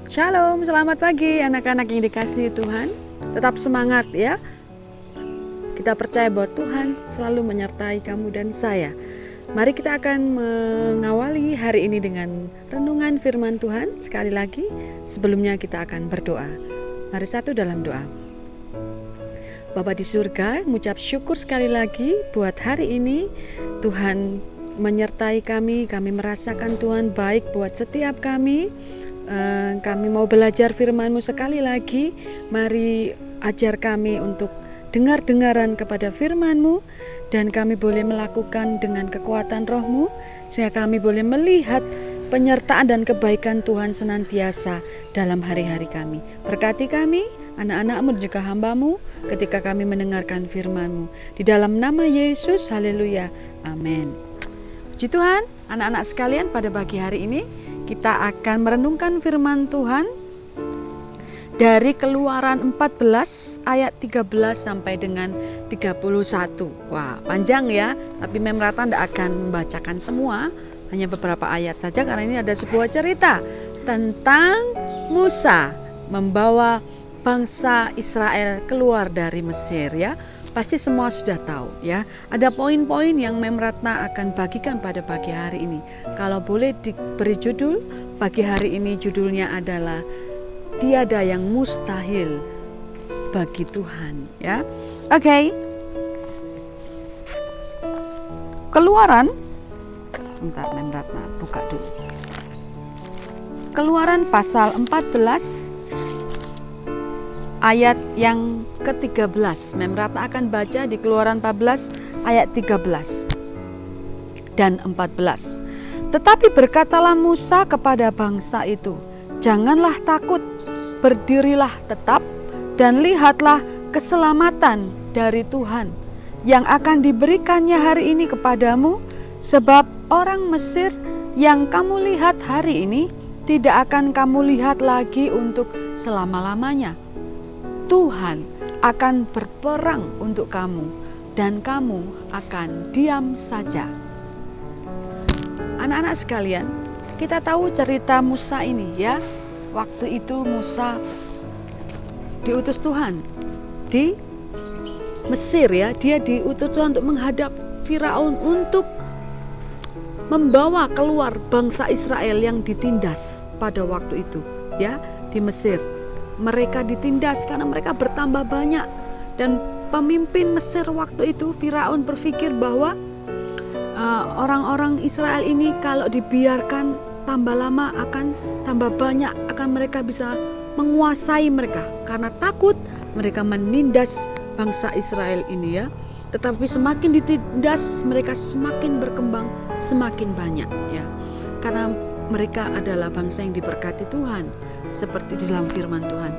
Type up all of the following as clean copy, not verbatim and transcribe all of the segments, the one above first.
Shalom, selamat pagi anak-anak yang dikasihi Tuhan. Tetap semangat ya. Kita percaya bahwa Tuhan selalu menyertai kamu dan saya. Mari kita akan mengawali hari ini dengan renungan firman Tuhan. Sekali lagi, sebelumnya kita akan berdoa. Mari satu dalam doa. Bapa di surga, mengucap syukur sekali lagi buat hari ini. Tuhan menyertai kami merasakan Tuhan baik buat setiap kami. Kami mau belajar firman-Mu sekali lagi. Mari ajar kami untuk dengar-dengaran kepada firman-Mu, dan kami boleh melakukan dengan kekuatan Roh-Mu, sehingga kami boleh melihat penyertaan dan kebaikan Tuhan senantiasa dalam hari-hari kami. Berkati kami, anak-anak-Mu dan juga hamba-Mu ketika kami mendengarkan firman-Mu. Di dalam nama Yesus, haleluya, amin. Puji Tuhan, anak-anak sekalian, pada pagi hari ini kita akan merenungkan firman Tuhan dari Keluaran 14 ayat 13 sampai dengan 31. Wah, panjang ya, tapi Mem Rata tidak akan membacakan semua, hanya beberapa ayat saja karena ini ada sebuah cerita tentang Musa membawa bangsa Israel keluar dari Mesir ya. Pasti semua sudah tahu ya. Ada poin-poin yang Mem Ratna akan bagikan pada pagi hari ini. Kalau boleh diberi judul pagi hari ini, judulnya adalah tiada yang mustahil bagi Tuhan ya. Oke. Keluaran. Bentar, Mem Ratna buka dulu. Keluaran pasal 14 ayat yang ke-13. Mem Ratna akan baca di Keluaran 14 ayat 13 dan 14. Tetapi berkatalah Musa kepada bangsa itu, janganlah takut, berdirilah tetap dan lihatlah keselamatan dari Tuhan yang akan diberikannya hari ini kepadamu, sebab orang Mesir yang kamu lihat hari ini tidak akan kamu lihat lagi untuk selama-lamanya. Tuhan akan berperang untuk kamu dan kamu akan diam saja. Anak-anak sekalian, kita tahu cerita Musa ini ya. Waktu itu Musa diutus Tuhan di Mesir ya. Dia diutus Tuhan untuk menghadap Firaun, untuk membawa keluar bangsa Israel yang ditindas pada waktu itu ya di Mesir. Mereka ditindas karena mereka bertambah banyak, dan pemimpin Mesir waktu itu Firaun berpikir bahwa orang-orang Israel ini kalau dibiarkan tambah lama akan tambah banyak, akan mereka bisa menguasai mereka, karena takut mereka menindas bangsa Israel ini ya. Tetapi semakin ditindas mereka semakin berkembang, semakin banyak ya, karena mereka adalah bangsa yang diberkati Tuhan seperti di dalam firman Tuhan.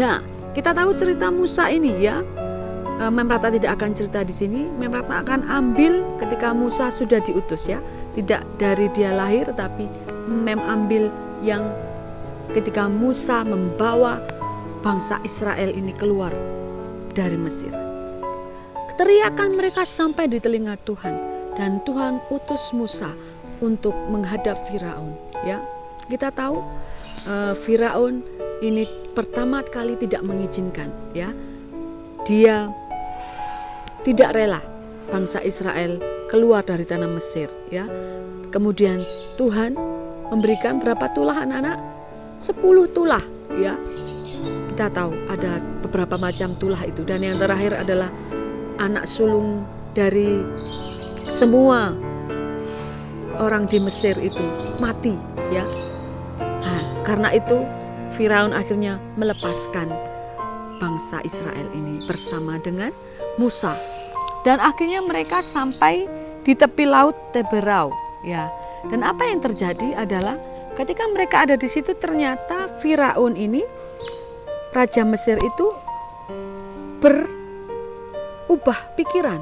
Nah, kita tahu cerita Musa ini ya. Mem Ratna tidak akan cerita di sini. Mem Ratna akan ambil ketika Musa sudah diutus ya. Tidak dari dia lahir, tetapi Mem ambil yang ketika Musa membawa bangsa Israel ini keluar dari Mesir. Teriakan mereka sampai di telinga Tuhan, dan Tuhan utus Musa untuk menghadap Firaun ya. Kita tahu Firaun ini pertama kali tidak mengizinkan ya. Dia tidak rela bangsa Israel keluar dari tanah Mesir ya. Kemudian Tuhan memberikan berapa tulah anak-anak? 10 tulah ya. Kita tahu ada beberapa macam tulah itu, dan yang terakhir adalah anak sulung dari semua orang di Mesir itu mati ya. Nah, karena itu Firaun akhirnya melepaskan bangsa Israel ini bersama dengan Musa, dan akhirnya mereka sampai di tepi laut Teberau ya. Dan apa yang terjadi adalah ketika mereka ada di situ, ternyata Firaun ini, raja Mesir itu, berubah pikiran.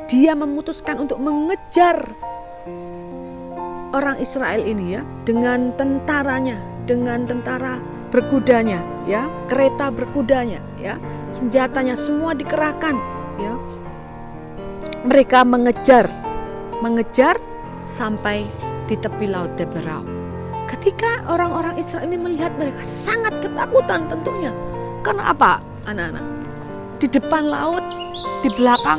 Dia memutuskan untuk mengejar orang Israel ini ya, dengan tentaranya, dengan tentara berkudanya ya, kereta berkudanya ya, senjatanya semua dikerahkan ya. Mereka mengejar sampai di tepi laut Teberau. Ketika orang-orang Israel ini melihat, mereka sangat ketakutan tentunya. Karena apa, anak-anak? Di depan laut, di belakang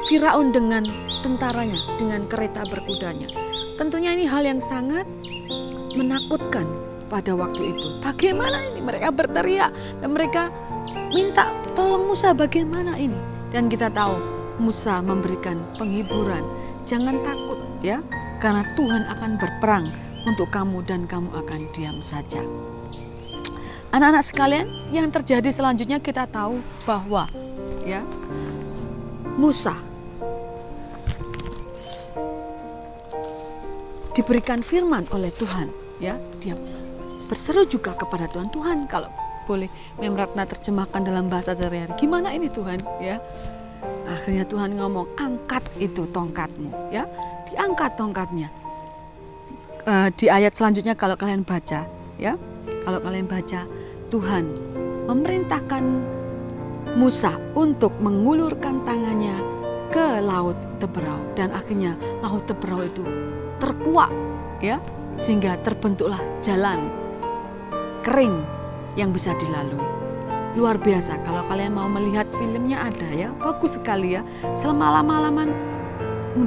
Firaun dengan tentaranya, dengan kereta berkudanya. Tentunya ini hal yang sangat menakutkan pada waktu itu. Bagaimana ini? Mereka berteriak dan mereka minta tolong Musa, bagaimana ini? Dan kita tahu Musa memberikan penghiburan. Jangan takut ya, karena Tuhan akan berperang untuk kamu dan kamu akan diam saja. Anak-anak sekalian, yang terjadi selanjutnya kita tahu bahwa ya, Musa diberikan firman oleh Tuhan, ya, dia berseru juga kepada Tuhan. Tuhan, kalau boleh Mem Ratna terjemahkan dalam bahasa sehari-hari, gimana ini Tuhan, ya? Akhirnya Tuhan ngomong, angkat itu tongkatmu, ya, diangkat tongkatnya. Di ayat selanjutnya kalau kalian baca, ya, kalau kalian baca, Tuhan memerintahkan Musa untuk mengulurkan tangannya ke laut Teberau, dan akhirnya laut Teberau itu terkuak, ya, sehingga terbentuklah jalan kering yang bisa dilalui. Luar biasa, kalau kalian mau melihat filmnya ada ya, bagus sekali ya. Selama-malaman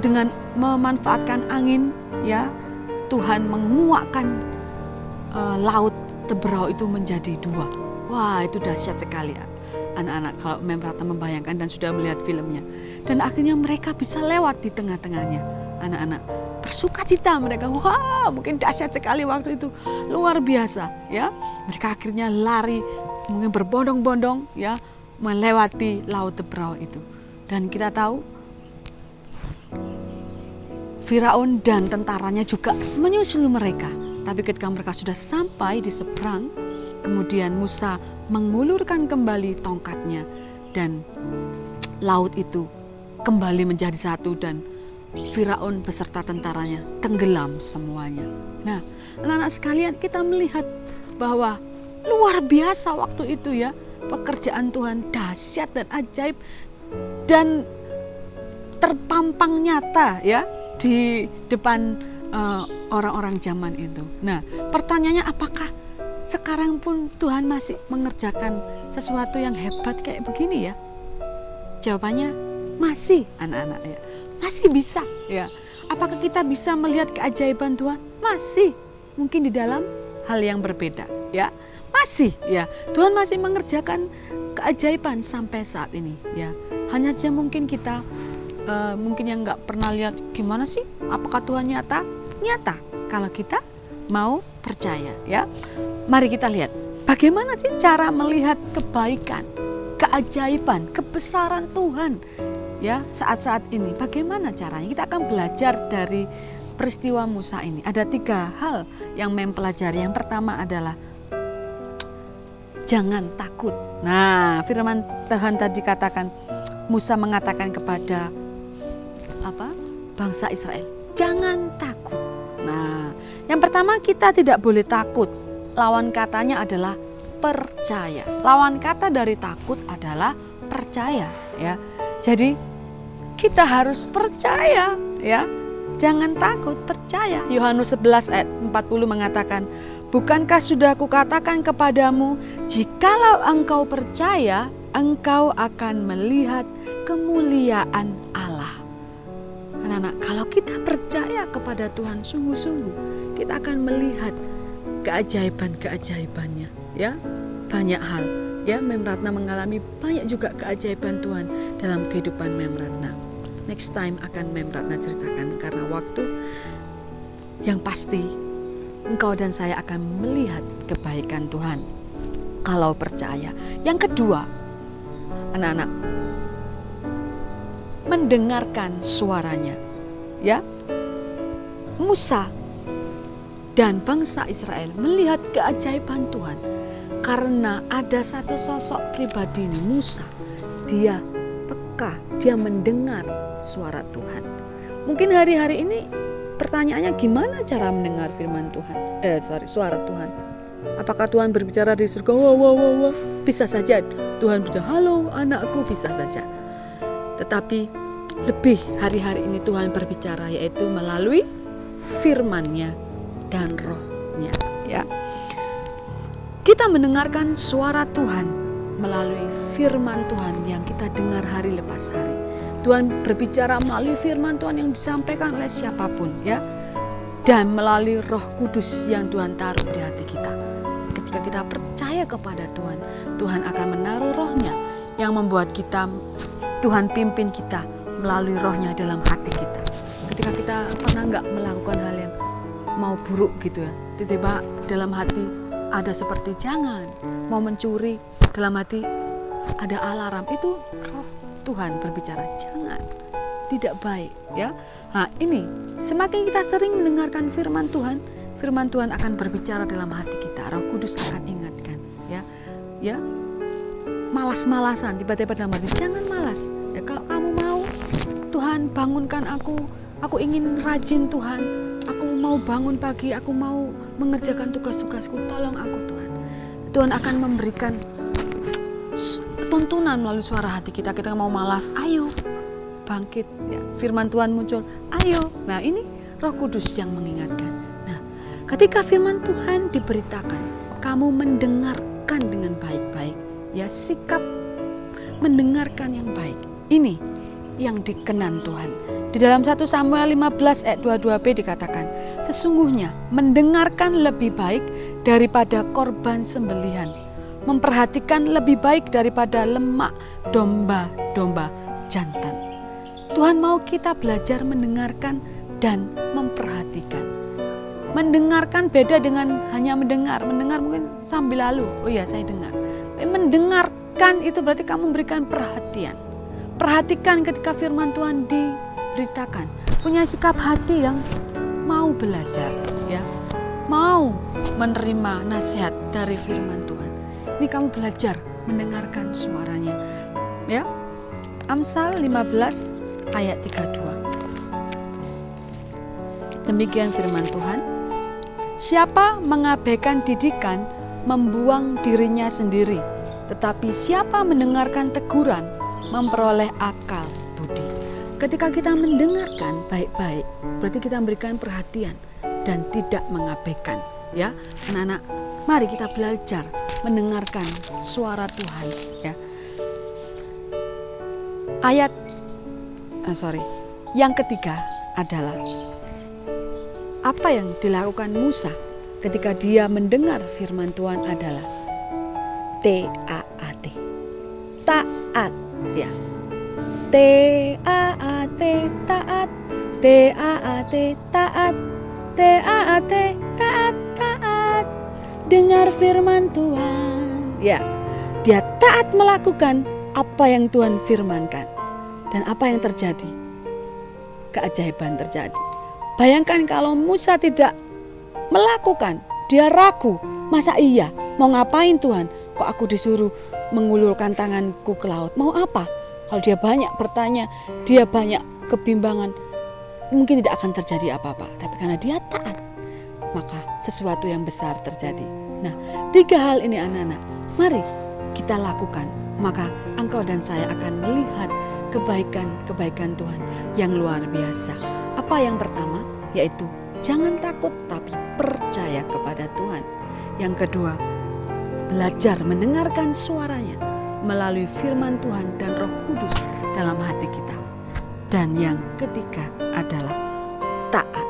dengan memanfaatkan angin ya, Tuhan menguakkan laut Teberau itu menjadi dua. Wah, itu dahsyat sekali ya. Anak-anak, kalau Mem Ratna membayangkan dan sudah melihat filmnya, dan akhirnya mereka bisa lewat di tengah-tengahnya. Anak-anak bersukacita mereka, wah, mungkin dahsyat sekali waktu itu, luar biasa ya. Mereka akhirnya lari, mungkin berbondong-bondong ya, melewati laut Teberau itu. Dan kita tahu Firaun dan tentaranya juga menyusul mereka. Tapi ketika mereka sudah sampai di seberang, kemudian Musa mengulurkan kembali tongkatnya dan laut itu kembali menjadi satu dan Firaun beserta tentaranya tenggelam semuanya. Nah, anak-anak sekalian, kita melihat bahwa luar biasa waktu itu ya, pekerjaan Tuhan dahsyat dan ajaib dan terpampang nyata ya di depan orang-orang zaman itu. Nah, pertanyaannya, apakah sekarang pun Tuhan masih mengerjakan sesuatu yang hebat kayak begini ya? Jawabannya masih, anak-anak ya. Masih bisa ya. Apakah kita bisa melihat keajaiban Tuhan? Masih. Mungkin di dalam hal yang berbeda ya. Masih ya. Tuhan masih mengerjakan keajaiban sampai saat ini ya. Hanya saja mungkin kita mungkin yang nggak pernah lihat, gimana sih? Apakah Tuhan nyata? Nyata kalau kita mau percaya ya. Mari kita lihat bagaimana sih cara melihat kebaikan, keajaiban, kebesaran Tuhan ya saat-saat ini. Bagaimana caranya? Kita akan belajar dari peristiwa Musa ini. Ada 3 hal yang mempelajari. Yang pertama adalah jangan takut. Nah, firman Tuhan tadi katakan, Musa mengatakan kepada bangsa Israel, jangan takut. Nah, yang pertama, kita tidak boleh takut. Lawan katanya adalah percaya. Lawan kata dari takut adalah percaya ya. Jadi kita harus percaya ya. Jangan takut, percaya. Yohanes 11 ayat 40 mengatakan, bukankah sudah kukatakan kepadamu, jikalau engkau percaya, engkau akan melihat kemuliaan Allah. Anak-anak, kalau kita percaya kepada Tuhan sungguh-sungguh, kita akan melihat keajaiban-keajaibannya ya. Banyak hal ya, Mem Ratna mengalami banyak juga keajaiban Tuhan dalam kehidupan Mem Ratna. Next time akan Mem Ratna ceritakan, karena waktu yang pasti engkau dan saya akan melihat kebaikan Tuhan kalau percaya. Yang kedua, anak-anak, mendengarkan suaranya ya. Musa dan bangsa Israel melihat keajaiban Tuhan karena ada satu sosok pribadi ini, Musa. Dia peka, dia mendengar suara Tuhan. Mungkin hari-hari ini pertanyaannya, gimana cara mendengar firman Tuhan? Suara Tuhan. Apakah Tuhan berbicara di surga? Wah. Bisa saja Tuhan berbicara, halo anakku, bisa saja. Tetapi lebih hari-hari ini Tuhan berbicara, yaitu melalui firman-Nya dan roh-Nya, ya. Kita mendengarkan suara Tuhan melalui firman Tuhan yang kita dengar hari lepas hari. Tuhan berbicara melalui firman Tuhan yang disampaikan oleh siapapun, ya. Dan melalui Roh Kudus yang Tuhan taruh di hati kita. Ketika kita percaya kepada Tuhan, Tuhan akan menaruh roh-Nya yang membuat kita, Tuhan pimpin kita melalui roh-Nya dalam hati kita. Ketika kita pernah nggak melakukan hal yang mau buruk gitu ya, tiba-tiba dalam hati ada seperti jangan, mau mencuri, dalam hati ada alarm, itu roh Tuhan berbicara jangan, tidak baik, ya. Nah ini, semakin kita sering mendengarkan firman Tuhan akan berbicara dalam hati kita. Roh Kudus akan ingatkan, ya. Malas-malasan, tiba-tiba dalam hati, jangan malas. Ya, kalau kamu mau, Tuhan bangunkan aku ingin rajin Tuhan, aku mau bangun pagi, aku mau mengerjakan tugas-tugasku, tolong aku Tuhan. Tuhan akan memberikan tuntunan melalui suara hati kita. Kita mau malas, ayo bangkit, ya. Firman Tuhan muncul, ayo. Nah ini Roh Kudus yang mengingatkan. Nah ketika firman Tuhan diberitakan, kamu mendengarkan dengan baik-baik, ya, sikap mendengarkan yang baik. Ini yang dikenan Tuhan. Di dalam 1 Samuel 15 ayat 22b dikatakan, sesungguhnya mendengarkan lebih baik daripada korban sembelihan, memperhatikan lebih baik daripada lemak domba-domba jantan. Tuhan mau kita belajar mendengarkan dan memperhatikan. Mendengarkan beda dengan hanya mendengar. Mendengar mungkin sambil lalu, oh ya saya dengar. Mendengarkan itu berarti kamu memberikan perhatian. Perhatikan ketika firman Tuhan diberitakan. Punya sikap hati yang mau belajar, ya, mau menerima nasihat dari firman Tuhan. Ini kamu belajar mendengarkan suaranya, ya. Amsal 15 ayat 32. Demikian firman Tuhan. Siapa mengabaikan didikan membuang dirinya sendiri, tetapi siapa mendengarkan teguran memperoleh akal budi. Ketika kita mendengarkan baik-baik, berarti kita memberikan perhatian dan tidak mengabaikan, ya. Anak-anak, mari kita belajar mendengarkan suara Tuhan, ya. Yang ketiga adalah apa yang dilakukan Musa ketika dia mendengar firman Tuhan adalah T-A-A-T, taat, ya. T-A-A-T, taat, T-A-A-T, taat, T-A-A-T, taat, taat. Dengar firman Tuhan, ya. Dia taat melakukan apa yang Tuhan firmankan. Dan apa yang terjadi? Keajaiban terjadi. Bayangkan kalau Musa tidak melakukan, dia ragu. Masa iya? Mau ngapain Tuhan? Kok aku disuruh mengulurkan tanganku ke laut? Mau apa? Kalau dia banyak bertanya, dia banyak kebimbangan, mungkin tidak akan terjadi apa-apa. Tapi karena dia taat, maka sesuatu yang besar terjadi. Nah, 3 hal ini anak-anak, mari kita lakukan. Maka engkau dan saya akan melihat kebaikan-kebaikan Tuhan yang luar biasa. Apa yang pertama? Yaitu jangan takut tapi percaya kepada Tuhan. Yang kedua, belajar mendengarkan suaranya melalui firman Tuhan dan Roh Kudus dalam hati kita. Dan yang ketiga adalah taat.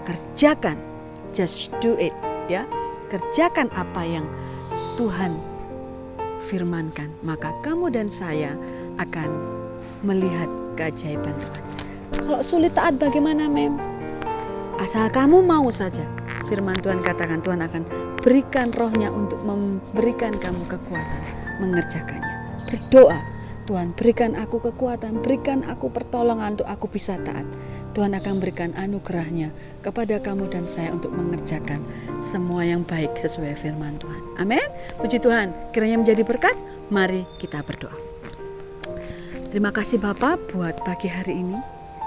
Kerjakan, just do it, ya. Kerjakan apa yang Tuhan firmankan, maka kamu dan saya akan melihat keajaiban Tuhan. Kalau sulit taat bagaimana, Mem? Asal kamu mau saja. Firman Tuhan katakan Tuhan akan berikan rohnya untuk memberikan kamu kekuatan mengerjakannya. Berdoa, Tuhan berikan aku kekuatan, berikan aku pertolongan untuk aku bisa taat. Tuhan akan berikan anugerahnya kepada kamu dan saya untuk mengerjakan semua yang baik sesuai firman Tuhan. Amin. Puji Tuhan, kiranya menjadi berkat. Mari kita berdoa. Terima kasih Bapak buat pagi hari ini.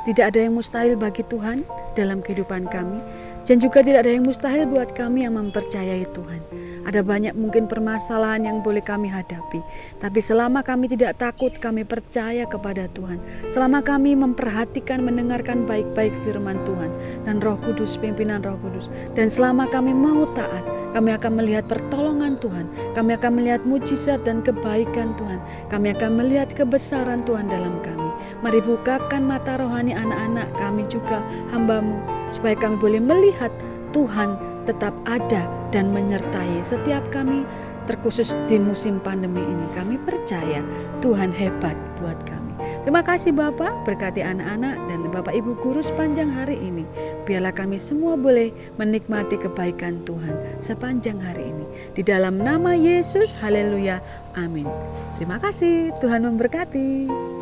Tidak ada yang mustahil bagi Tuhan dalam kehidupan kami. Dan juga tidak ada yang mustahil buat kami yang mempercayai Tuhan. Ada banyak mungkin permasalahan yang boleh kami hadapi, tapi selama kami tidak takut, kami percaya kepada Tuhan. Selama kami memperhatikan, mendengarkan baik-baik firman Tuhan dan Roh Kudus, pimpinan Roh Kudus, dan selama kami mau taat, kami akan melihat pertolongan Tuhan, kami akan melihat mujizat dan kebaikan Tuhan, kami akan melihat kebesaran Tuhan dalam kami. Mari bukakan mata rohani anak-anak kami juga, hamba-Mu, supaya kami boleh melihat Tuhan tetap ada dan menyertai setiap kami, terkhusus di musim pandemi ini. Kami percaya Tuhan hebat buat kami. Terima kasih Bapak, berkati anak-anak dan Bapak Ibu guru sepanjang hari ini. Biarlah kami semua boleh menikmati kebaikan Tuhan sepanjang hari ini. Di dalam nama Yesus, haleluya, amin. Terima kasih, Tuhan memberkati.